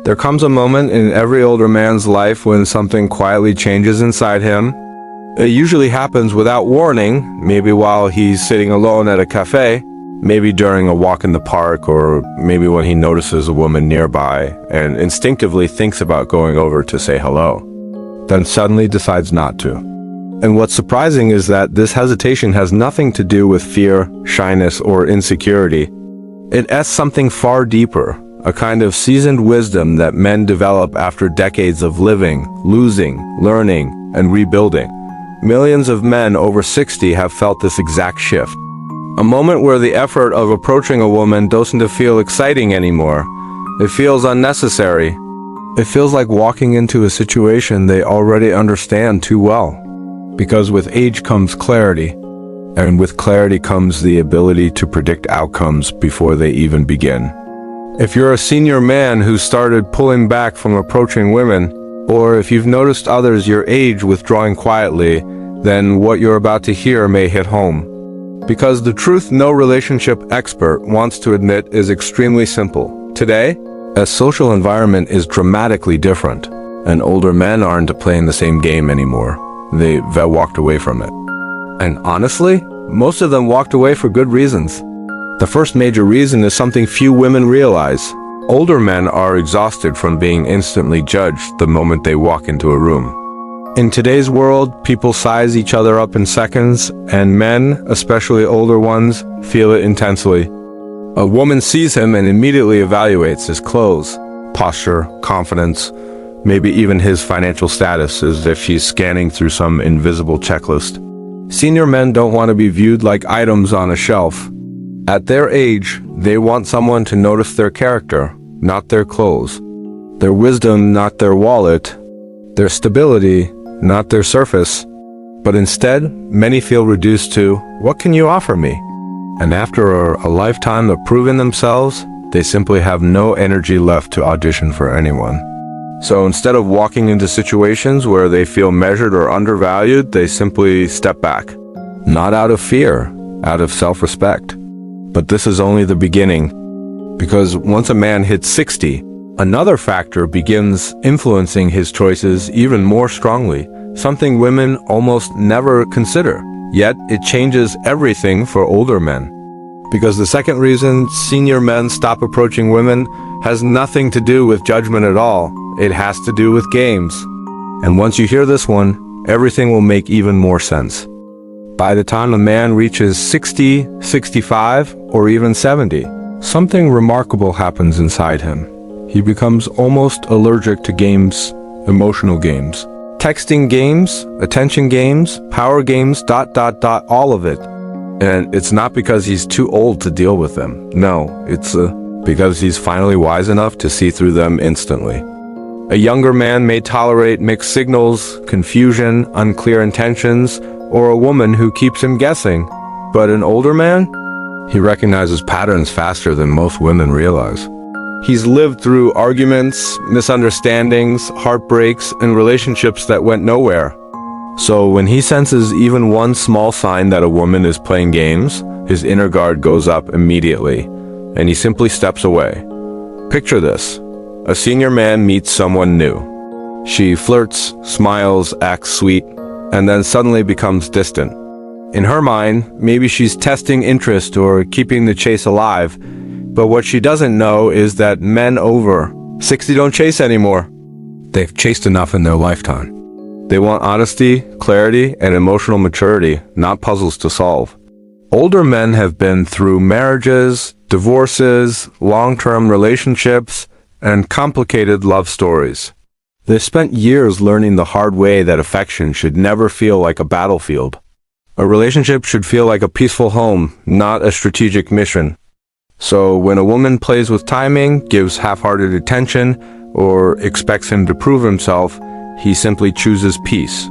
There comes a moment in every older man's life when something quietly changes inside him. It usually happens without warning, maybe while he's sitting alone at a cafe, maybe during a walk in the park, or maybe when he notices a woman nearby and instinctively thinks about going over to say hello, then suddenly decides not to. And what's surprising is that this hesitation has nothing to do with fear, shyness, or insecurity. It asks something far deeper, a kind of seasoned wisdom that men develop after decades of living, losing, learning, and rebuilding. Millions of men over 60 have felt this exact shift. A moment where the effort of approaching a woman doesn't feel exciting anymore. It feels unnecessary. It feels like walking into a situation they already understand too well. Because with age comes clarity, and with clarity comes the ability to predict outcomes before they even begin. If you're a senior man who started pulling back from approaching women, or if you've noticed others your age withdrawing quietly, then what you're about to hear may hit home. Because the truth no relationship expert wants to admit is extremely simple. Today, a social environment is dramatically different, and older men aren't playing the same game anymore. They've walked away from it. And honestly, most of them walked away for good reasons. The first major reason is something few women realize. Older men are exhausted from being instantly judged the moment they walk into a room. In today's world, people size each other up in seconds, and men, especially older ones, feel it intensely. A woman sees him and immediately evaluates his clothes, posture, confidence, maybe even his financial status, as if she's scanning through some invisible checklist. Senior men don't want to be viewed like items on a shelf. At their age, they want someone to notice their character, not their clothes, their wisdom, not their wallet, their stability, not their surface. But instead, many feel reduced to, what can you offer me? And after a lifetime of proving themselves, they simply have no energy left to audition for anyone. So instead of walking into situations where they feel measured or undervalued, they simply step back. Not out of fear, out of self-respect. But this is only the beginning, because once a man hits 60, another factor begins influencing his choices even more strongly, something women almost never consider. Yet it changes everything for older men. Because the second reason senior men stop approaching women has nothing to do with judgment at all. It has to do with games. And once you hear this one, everything will make even more sense. By the time a man reaches 60, 65, or even 70, something remarkable happens inside him. He becomes almost allergic to games, emotional games. Texting games, attention games, power games, all of it. And it's not because he's too old to deal with them. No, it's because he's finally wise enough to see through them instantly. A younger man may tolerate mixed signals, confusion, unclear intentions, or a woman who keeps him guessing. But an older man? He recognizes patterns faster than most women realize. He's lived through arguments, misunderstandings, heartbreaks, and relationships that went nowhere. So when he senses even one small sign that a woman is playing games, his inner guard goes up immediately, and he simply steps away. Picture this. A senior man meets someone new. She flirts, smiles, acts sweet, and then suddenly becomes distant. In her mind, maybe she's testing interest or keeping the chase alive, but what she doesn't know is that men over 60 don't chase anymore. They've chased enough in their lifetime. They want honesty, clarity, and emotional maturity, not puzzles to solve. Older men have been through marriages, divorces, long-term relationships, and complicated love stories. They spent years learning the hard way that affection should never feel like a battlefield. A relationship should feel like a peaceful home, not a strategic mission. So when a woman plays with timing, gives half-hearted attention, or expects him to prove himself, he simply chooses peace.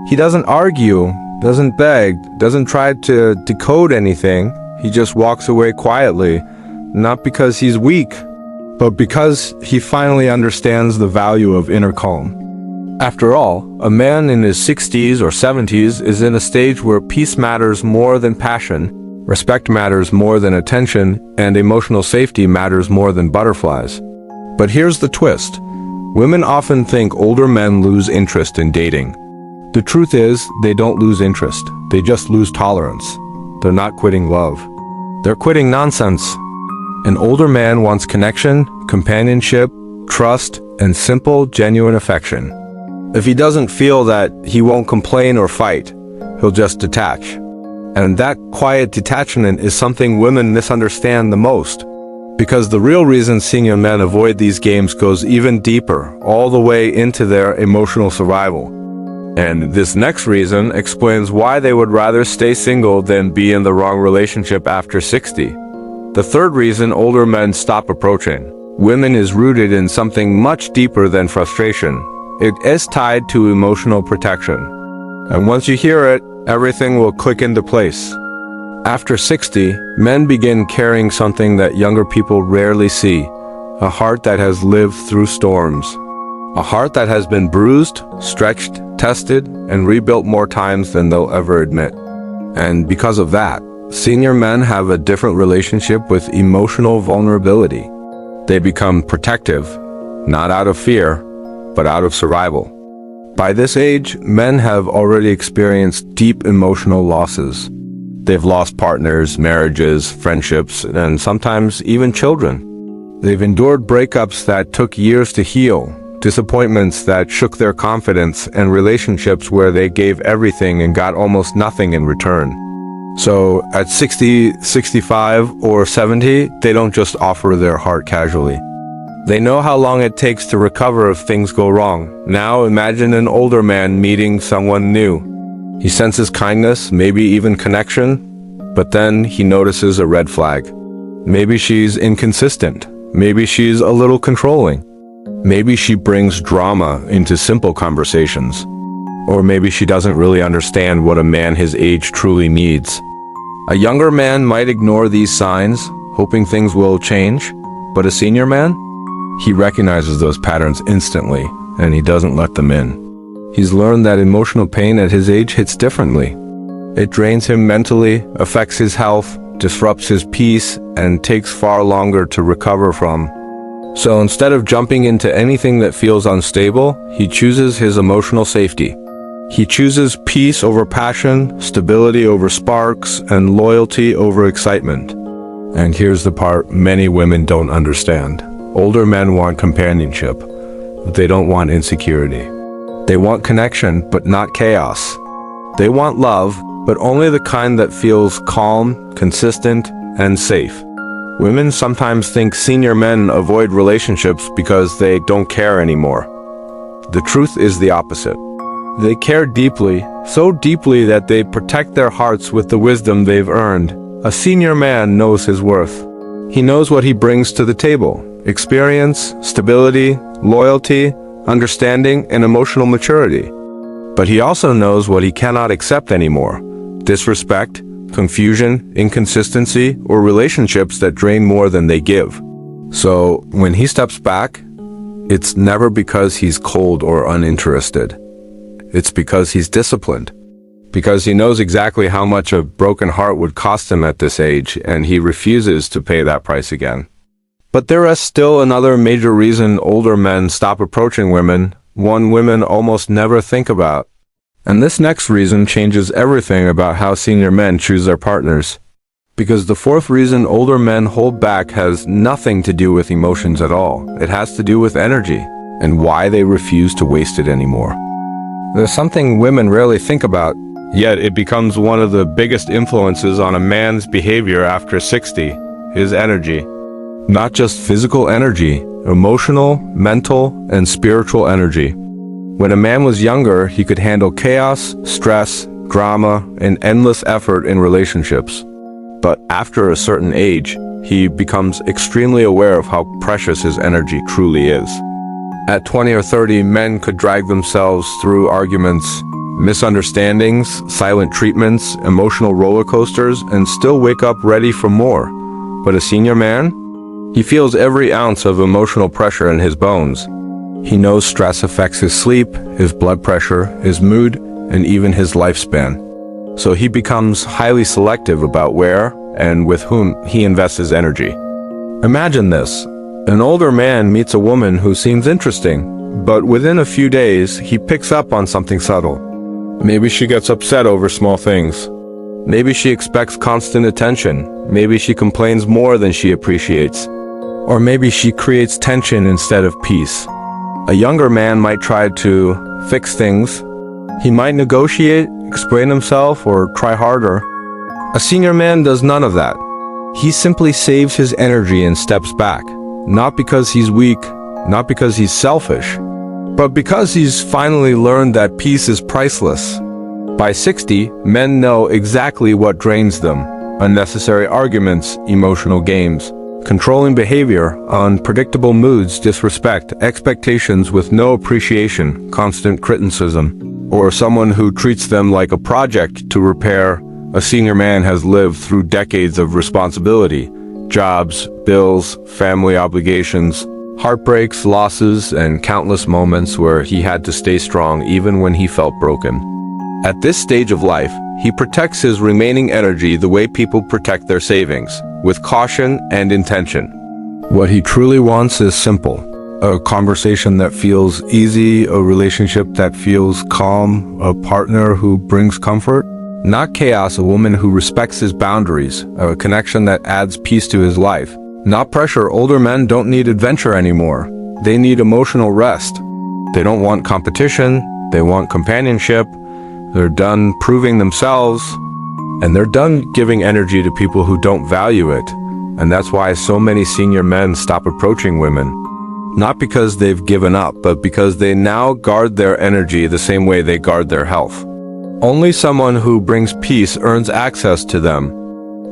He doesn't argue, doesn't beg, doesn't try to decode anything. He just walks away quietly, not because he's weak, but because he finally understands the value of inner calm. After all, a man in his 60s or 70s is in a stage where peace matters more than passion, respect matters more than attention, and emotional safety matters more than butterflies. But here's the twist. Women often think older men lose interest in dating. The truth is, they don't lose interest. They just lose tolerance. They're not quitting love. They're quitting nonsense. An older man wants connection, companionship, trust, and simple, genuine affection. If he doesn't feel that, he won't complain or fight. He'll just detach. And that quiet detachment is something women misunderstand the most. Because the real reason senior men avoid these games goes even deeper, all the way into their emotional survival. And this next reason explains why they would rather stay single than be in the wrong relationship after 60. The third reason older men stop approaching women is rooted in something much deeper than frustration. It is tied to emotional protection. And once you hear it, everything will click into place. After 60, men begin carrying something that younger people rarely see, a heart that has lived through storms. A heart that has been bruised, stretched, tested, and rebuilt more times than they'll ever admit. And because of that, senior men have a different relationship with emotional vulnerability. They become protective, not out of fear, but out of survival. By this age, men have already experienced deep emotional losses. They've lost partners, marriages, friendships, and sometimes even children. They've endured breakups that took years to heal, disappointments that shook their confidence, and relationships where they gave everything and got almost nothing in return. So at 60, 65, or 70, they don't just offer their heart casually. They know how long it takes to recover if things go wrong. Now imagine an older man meeting someone new. He senses kindness, maybe even connection, but then he notices a red flag. Maybe she's inconsistent. Maybe she's a little controlling. Maybe she brings drama into simple conversations. Or maybe she doesn't really understand what a man his age truly needs. A younger man might ignore these signs, hoping things will change, but a senior man? He recognizes those patterns instantly, and he doesn't let them in. He's learned that emotional pain at his age hits differently. It drains him mentally, affects his health, disrupts his peace, and takes far longer to recover from. So instead of jumping into anything that feels unstable, he chooses his emotional safety. He chooses peace over passion, stability over sparks, and loyalty over excitement. And here's the part many women don't understand. Older men want companionship. They don't want insecurity. They want connection, but not chaos. They want love, but only the kind that feels calm, consistent, and safe. Women sometimes think senior men avoid relationships because they don't care anymore. The truth is the opposite. They care deeply, so deeply that they protect their hearts with the wisdom they've earned. A senior man knows his worth. He knows what he brings to the table: experience, stability, loyalty, understanding, and emotional maturity. But he also knows what he cannot accept anymore: disrespect, confusion, inconsistency, or relationships that drain more than they give. So when he steps back, it's never because he's cold or uninterested. It's because he's disciplined. Because he knows exactly how much a broken heart would cost him at this age, and he refuses to pay that price again. But there is still another major reason older men stop approaching women, one women almost never think about. And this next reason changes everything about how senior men choose their partners. Because the fourth reason older men hold back has nothing to do with emotions at all. It has to do with energy, and why they refuse to waste it anymore. There's something women rarely think about, yet it becomes one of the biggest influences on a man's behavior after 60, his energy. Not just physical energy, emotional, mental, and spiritual energy. When a man was younger, he could handle chaos, stress, drama, and endless effort in relationships. But after a certain age, he becomes extremely aware of how precious his energy truly is. At 20 or 30, men could drag themselves through arguments, misunderstandings, silent treatments, emotional roller coasters, and still wake up ready for more. But a senior man? He feels every ounce of emotional pressure in his bones. He knows stress affects his sleep, his blood pressure, his mood, and even his lifespan. So he becomes highly selective about where and with whom he invests his energy. Imagine this. An older man meets a woman who seems interesting, but within a few days, he picks up on something subtle. Maybe she gets upset over small things. Maybe she expects constant attention. Maybe she complains more than she appreciates. Or maybe she creates tension instead of peace. A younger man might try to fix things. He might negotiate, explain himself, or try harder. A senior man does none of that. He simply saves his energy and steps back. Not because he's weak, not because he's selfish, but because he's finally learned that peace is priceless. By 60, men know exactly what drains them: unnecessary arguments, emotional games, controlling behavior, unpredictable moods, disrespect, expectations with no appreciation, constant criticism, or someone who treats them like a project to repair. A senior man has lived through decades of responsibility: jobs, bills, family obligations, heartbreaks, losses, and countless moments where he had to stay strong even when he felt broken. At this stage of life, he protects his remaining energy the way people protect their savings, with caution and intention. What he truly wants is simple: a conversation that feels easy, a relationship that feels calm, a partner who brings comfort. Not chaos, a woman who respects his boundaries, a connection that adds peace to his life. Not pressure. Older men don't need adventure anymore. They need emotional rest. They don't want competition. They want companionship. They're done proving themselves, and they're done giving energy to people who don't value it. And that's why so many senior men stop approaching women. Not because they've given up, but because they now guard their energy the same way they guard their health. Only someone who brings peace earns access to them.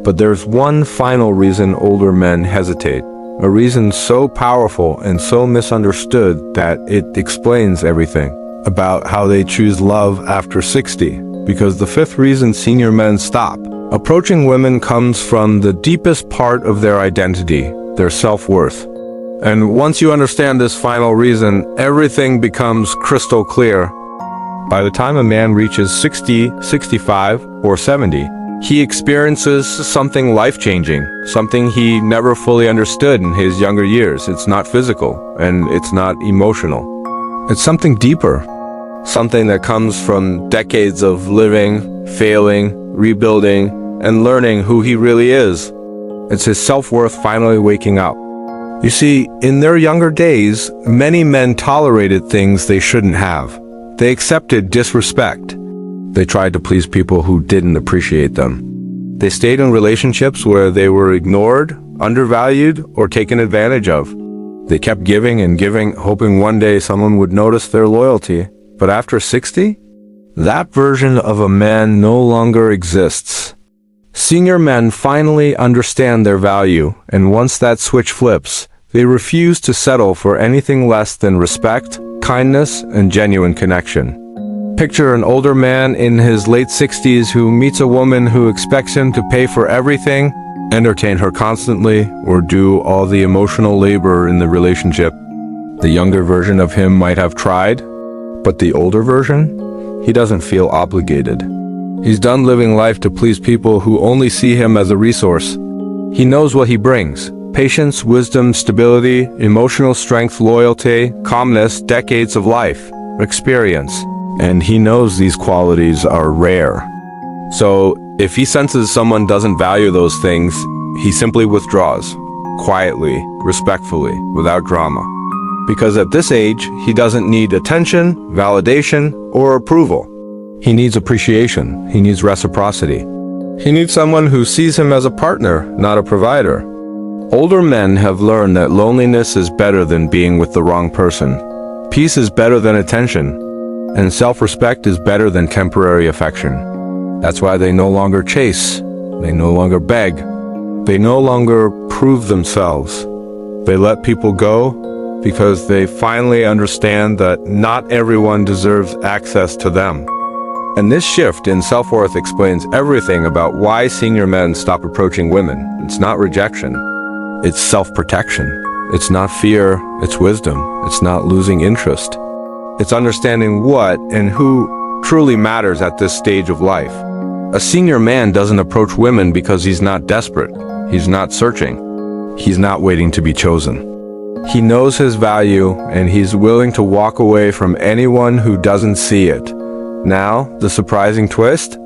But there's one final reason older men hesitate, a reason so powerful and so misunderstood that it explains everything about how they choose love after 60. Because the fifth reason senior men stop approaching women comes from the deepest part of their identity, their self-worth. And once you understand this final reason, everything becomes crystal clear. By the time a man reaches 60, 65, or 70, he experiences something life-changing, something he never fully understood in his younger years. It's not physical, and it's not emotional. It's something deeper, something that comes from decades of living, failing, rebuilding, and learning who he really is. It's his self-worth finally waking up. You see, in their younger days, many men tolerated things they shouldn't have. They accepted disrespect. They tried to please people who didn't appreciate them. They stayed in relationships where they were ignored, undervalued, or taken advantage of. They kept giving and giving, hoping one day someone would notice their loyalty. But after 60, that version of a man no longer exists. Senior men finally understand their value, and once that switch flips, they refuse to settle for anything less than respect, kindness, and genuine connection. Picture an older man in his late 60s who meets a woman who expects him to pay for everything, entertain her constantly, or do all the emotional labor in the relationship. The younger version of him might have tried, but the older version, he doesn't feel obligated. He's done living life to please people who only see him as a resource. He knows what he brings: patience, wisdom, stability, emotional strength, loyalty, calmness, decades of life, experience. And he knows these qualities are rare. So if he senses someone doesn't value those things, he simply withdraws, quietly, respectfully, without drama. Because at this age, he doesn't need attention, validation, or approval. He needs appreciation. He needs reciprocity. He needs someone who sees him as a partner, not a provider. Older men have learned that loneliness is better than being with the wrong person. Peace is better than attention. And self-respect is better than temporary affection. That's why they no longer chase. They no longer beg. They no longer prove themselves. They let people go because they finally understand that not everyone deserves access to them. And this shift in self-worth explains everything about why senior men stop approaching women. It's not rejection. It's self-protection. It's not fear. It's wisdom. It's not losing interest. It's understanding what and who truly matters at this stage of life. A senior man doesn't approach women because he's not desperate. He's not searching. He's not waiting to be chosen. He knows his value, and he's willing to walk away from anyone who doesn't see it. Now, the surprising twist?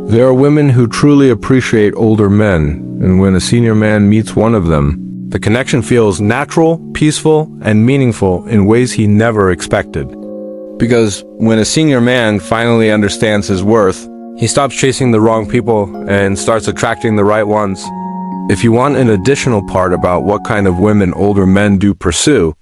There are women who truly appreciate older men, and when a senior man meets one of them, the connection feels natural, peaceful, and meaningful in ways he never expected. Because when a senior man finally understands his worth, he stops chasing the wrong people and starts attracting the right ones. If you want an additional part about what kind of women older men do pursue,